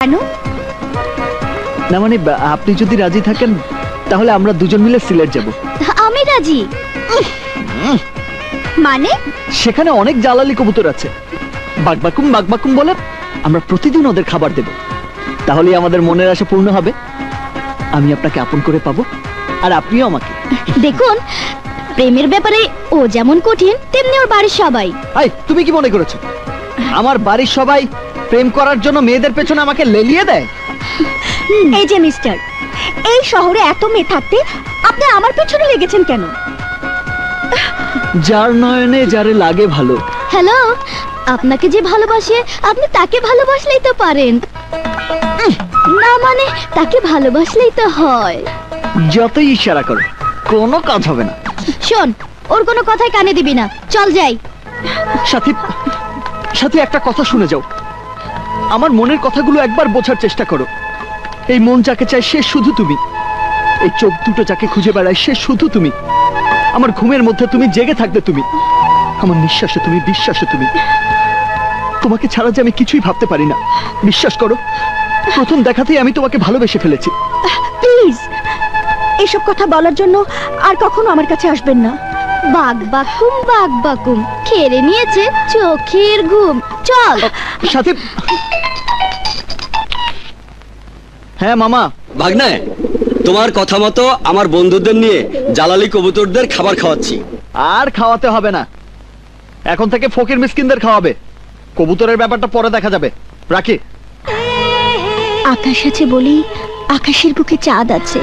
কেন? না মানে আপনি যদি রাজি থাকেন তাহলে আমরা দুজন মিলে সিলেট যাব। আমি রাজি। মানে? সেখানে অনেক জালালি কবুতর আছে, বাকবাকুম বলে আমরা প্রতিদিন ওদের খাবার দেব। তাহলে আমাদের মনের আশা পূর্ণ হবে। আমি আপনাকে আপন করে পাবো আর আপনিও আমাকে। দেখুন, প্রেমের ব্যাপারে ও যেমন কঠিন তেমনি ওর বাড়ির সবাই। তুমি কি মনে করেছো আমার বাড়ির সবাই প্রেম করার জন্য মেয়েদের পেছনে আমাকে লেলিয়ে দেয়? এই যে মিস্টার, এই শহরে এত মেয়ে থাকতে আপনি আমার পেছনে লেগেছেন কেন? যার নয়নে যারে লাগে ভালো। হ্যালো, আপনাকে যে ভালোবাসে আপনি তাকে ভালোবাসলেই তো পারেন। না মানে তাকে ভালোবাসলেই তো হয়। যতই ইশারা করো কোনো কাজ হবে না। শোন, ওর কোনো কথাই কানে দিবি না, চল যাই। সাথী, সাথী একটা কথা শুনে যাও। আমার মনের কথাগুলো একবার বোঝার চেষ্টা করো। এই মন যাকে চায় সে শুধু তুমি, এই চোখ দুটো যাকে খুঁজে বেড়ায় সে শুধু তুমি, আমার ঘুমের মধ্যে তুমি জেগে থাকবে তুমি, আমার নিঃশ্বাসে তুমি, বিশ্বাসে তুমি। তোমাকে ছাড়া যে আমি কিছুই ভাবতে পারি না। বিশ্বাস করো, প্রথম দেখাতেই আমি তোমাকে ভালোবেসে ফেলেছি। প্লিজ এসব কথা বলার জন্য আর কখনো আমার কাছে আসবেন না। বাকবাকুম খেয়ে নিয়েছে চোখের ঘুম। চল সাথে। হ্যাঁ মামা। ভাগ্নে, তোমার কথা মতো আমার বন্ধুদের নিয়ে জালালি কবুতরদের খাবার খাওয়াচ্ছি। আর খাওয়াতে হবে না, এখন থেকে ফকির মিসকিনদের খাওয়াবে। কবুতরের ব্যাপারটা পরে দেখা যাবে। রাখি। আকাশ আছে বলেই আকাশের বুকে চাঁদ আছে,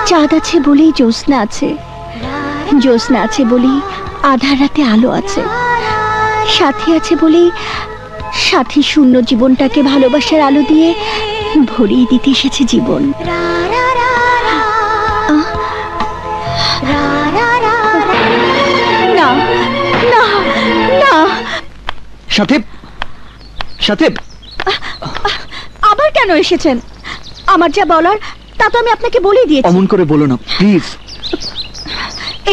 চাঁদ আছে বলেই জ্যোৎস্না আছে, জ্যোৎস্না আছে বলেই আধার রাতে আলো আছে, সাথী আছে বলেই সাথী শূন্য জীবনটাকে ভালোবাসার আলো দিয়ে ভরিয়ে দিতে এসেছে জীবন। না না না। সাথী, সাথী। আবার কেন এসেছেন? আমার যা বলার তা তো আমি আপনাকে বলেই দিয়েছি। অমন করে বলো না প্লিজ।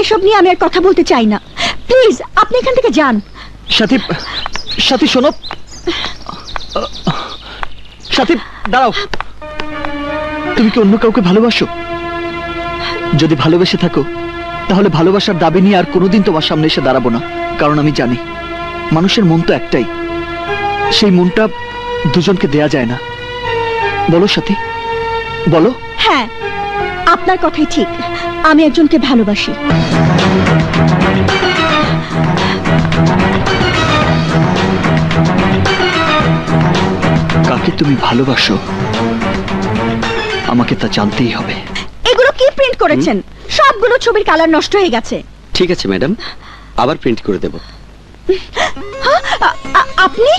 এসব নিয়ে আমি আর কথা বলতে চাই না, প্লিজ আপনি এখান থেকে যান। সাথী, সাথী শোনো। সাথী দাঁড়াও। তুমি কি অন্য কাউকে ভালোবাসো? যদি ভালোবেসে থাকো তাহলে ভালোবাসার দাবি নিয়ে আর কোনোদিন তোমার সামনে এসে দাঁড়াবো না। কারণ আমি জানি মানুষের মন তো একটাই, সেই মনটা দুজনকে দেয়া যায় না। বলো সাথী, বলো। হ্যাঁ, আপনার কথাই ঠিক, আমি একজনকে ভালোবাসি। কাকে তুমি ভালোবাসো আমাকে তা জানতেই হবে। এগুলো কি প্রিন্ট করেছেন? সবগুলো ছবির কালার নষ্ট হয়ে গেছে। ঠিক আছে ম্যাডাম, আবার প্রিন্ট করে দেব। আপনি?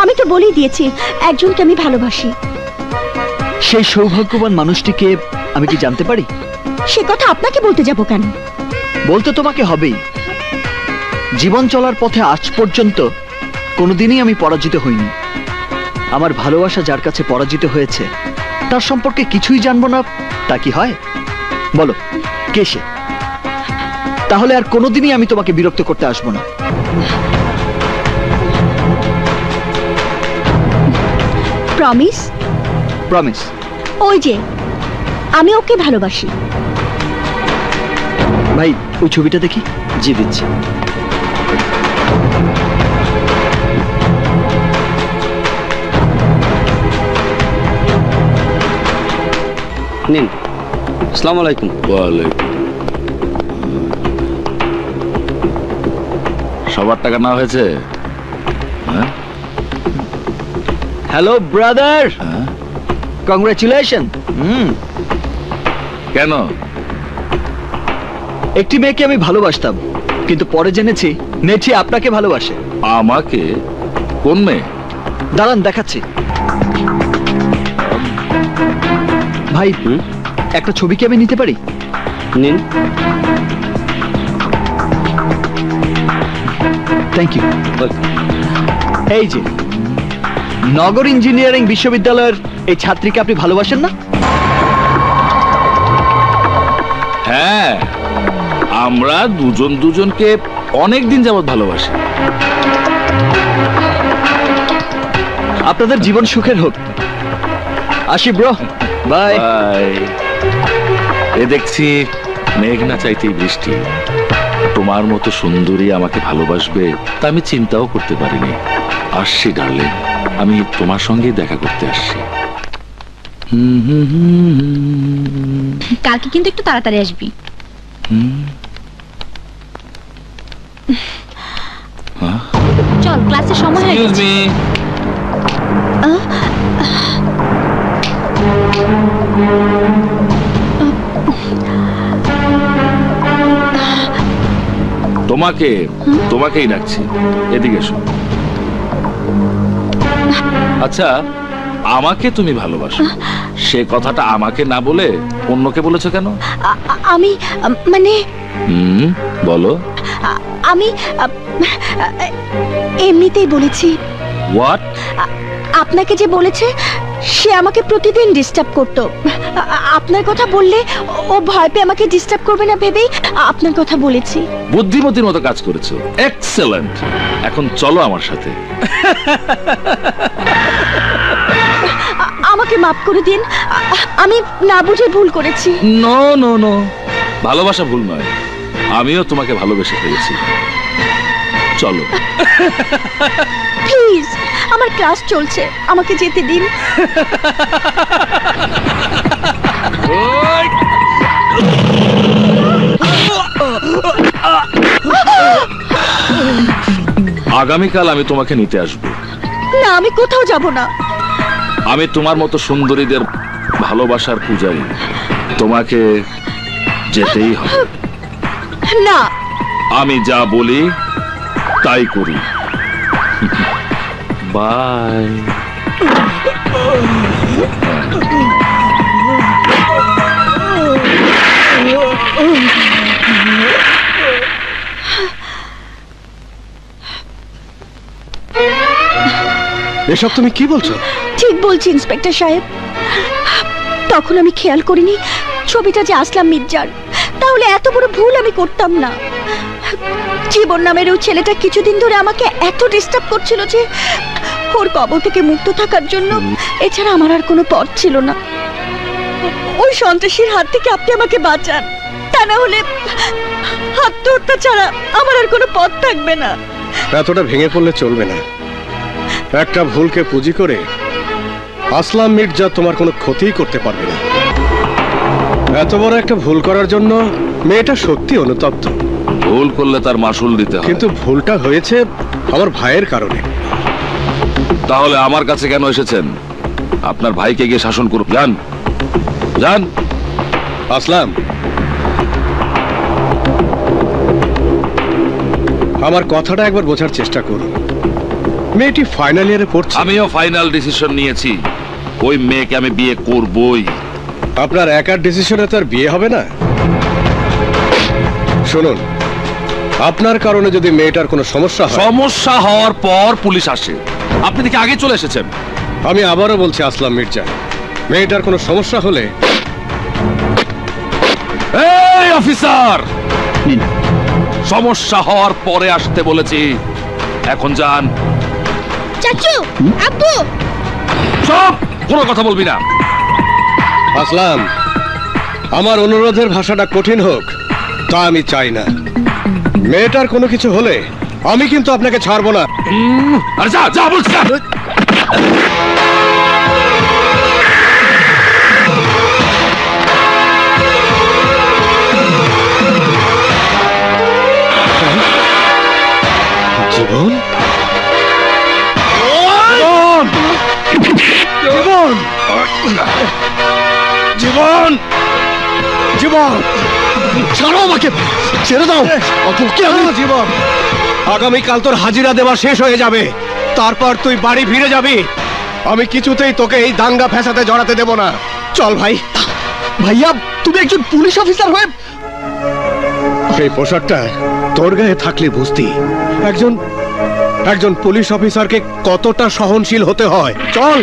আমি তো বলেই দিয়েছি একজনকে আমি ভালোবাসি। সেই সৌভাগ্যবান মানুষটিকে আমি কি জানতে পারি? সে কথা আপনাকে বলতে যাব কেন? বলতে তোমাকে হবেই। জীবন চলার পথে আজ পর্যন্ত কোনোদিনই আমি পরাজিত হইনি। আমার ভালোবাসা যার কাছে পরাজিত হয়েছে তার সম্পর্কে কিছুই জানবো না, তা কি হয়? বলো কে সে? তাহলে আর কোনোদিনই আমি তোমাকে বিরক্ত করতে আসবো না। প্রমিস? প্রমিস। ওই যে আমি ওকে ভালোবাসি। ভাই ওই ছবিটা দেখি। জি দিচ্ছি। নিন। আসসালামু আলাইকুম। ওয়ালাইকুম। সবার টাকা নেওয়া হয়েছে? Hello brother, congratulation. কেন? একটি মেয়েকে আমি ভালোবাসতাম, কিন্তু পরে জেনেছি মেয়েটি আপনাকে ভালোবাসে। আমাকে? কোন মেয়ে? দাঁড়ান দেখাচ্ছি। ভাই একটা ছবি কি আমি নিতে পারি? নিন। Thank you. এই যে নগর ইঞ্জিনিয়ারিং বিশ্ববিদ্যালয়ের এই ছাত্রীকে আপনি ভালোবাসেন না? হ্যাঁ, আমরা দুজন দুজনকে অনেক দিন যাবৎ ভালোবাসি। আপনাদের জীবন সুখের হোক। আসি ব্রো, বাই। বাই। এ দেখছি মেঘ না চাইতেই বৃষ্টি। তোমার মতো সুন্দরী আমাকে ভালোবাসবে তা আমি চিন্তাও করতে পারিনি। আসছি ডার্লিং, আমি তোমার সঙ্গেই দেখা করতে আসছি। কালকে কিন্তু একটু তাড়াতাড়ি আসবি। চল, ক্লাসের সময় হয়ে এক্সকিউজ গেছে। মি। তোমাকেই ডাকছি, এদিকে এসো। আচ্ছা, আমাকে তুমি ভালোবাসো, সে কথাটা আমাকে না বলে অন্যকে বলেছো কেন? আমি মানে বলো। আমি এমনিতেই বলেছি। হোয়াট? আপনাকে যে বলেছে সে আমাকে প্রতিদিন ডিস্টার্ব করতো। আপনার কথা বললে ও ভয় পেয়ে আমাকে ডিস্টার্ব করবে না ভেবেই আপনার কথা বলেছি। বুদ্ধিমতির মতো কাজ করেছো, এক্সেলেন্ট। এখন চলো আমার সাথে। আমাকে মাফ করে দিন, আমি না বুঝে ভুল করেছি। নো নো নো, ভালোবাসা ভুল নয়, আমিও তোমাকে ভালোবেসে ফেলেছি। চলো। প্লিজ, আমার ক্লাস চলছে, আমাকে যেতে দিন। আগামীকাল আমি তোমাকে নিতে আসবো। না, আমি কোথাও যাব না। আমি তোমার মতো সুন্দরীদের ভালোবাসার পূজারী, তোমাকে যেতেই হবে। না, আমি যা বলি তাই করি। বাই। এসব তুমি কি বলছো? ঠিক বলছি ইন্সপেক্টর সাহেব। তখন আমি খেয়াল করিনি ছবিটা যে আসলাম মির্জার। তাহলে এত বড় ভুল আমি করতাম না। জীবন নামের ওই ছেলেটা কিছুদিন ধরে আমাকে এত ডিস্টার্ব করছিল যে ওর কবল থেকে মুক্ত থাকার জন্য এছাড়া আমার আর কোনো পথ ছিল না। ওই সন্ত্রাসীর হাত থেকে আপনি আমাকে বাঁচান, তা না হলে আত্মহত্যা ছাড়া আমার আর কোনো পথ থাকবে না। এতটা ভেঙে পড়লে চলবে না। একটা ভুলকে পুঁজি করে আসলাম মির্জা তোমার কোনো ক্ষতিই করতে পারবে না। এত বড় একটা ভুল করার জন্য মেয়েটা সত্যি অনুতপ্ত। ভুল করলে তার মাসুল দিতে হয়। কিন্তু ভুলটা হয়েছে আমার ভাইয়ের কারণে। তাহলে আমার কাছে কেন এসেছেন? আপনার ভাইকে গিয়ে শাসন করুন। যান যান। আসলাম, আমার কথাটা একবার বোঝার চেষ্টা করুন। মেয়েটি ফাইনাল ইয়ারে পড়ছে। আমিও ফাইনাল ডিসিশন নিয়েছি, ওই মেয়েকে আমি বিয়ে করবই। আপনার একার ডিসিশনে তার বিয়ে হবে না। শুনুন, আপনার কারণে যদি মেয়েটার কোনো সমস্যা হয়। সমস্যা হওয়ার পর পুলিশ আসে, আপনি দেখে আগে চলে এসেছেন। আমি আবারও বলছি আসলাম মির্জা, মেয়েটার কোনো সমস্যা হলে। এই অফিসার, সমস্যা হওয়ার পরে আসতে বলেছি। এখন যান। চাচু, আব্বু, সব কোনো কথা বলবি না। আসলাম, আমার অনুরোধের ভাষাটা কঠিন হোক তা আমি চাই না। মেয়েটার কোনো কিছু হলে আমি কিন্তু আপনাকে ছাড়বো না। আরে যা যা বলছি। জীবন, জীবন, জীবন, জীবন, ছাড়ো আমাকে, ছেড়ে দাও। ওকে আমি জীবন, আগামীকাল তোর হাজিরা দেওয়া শেষ হয়ে যাবে, তারপর তুই বাড়ি ফিরে যাবি। আমি কিছুতেই তোকে এই দাঙ্গা ফ্যাসাদে জড়াতে দেব না। চল ভাই। ভাইয়া, তুমি একজন পুলিশ অফিসার হয়ে এই পোশাকটা তোর গায়ে থাকলে বুঝতি একজন পুলিশ অফিসারকে কতটা সহনশীল হতে হয়। চল।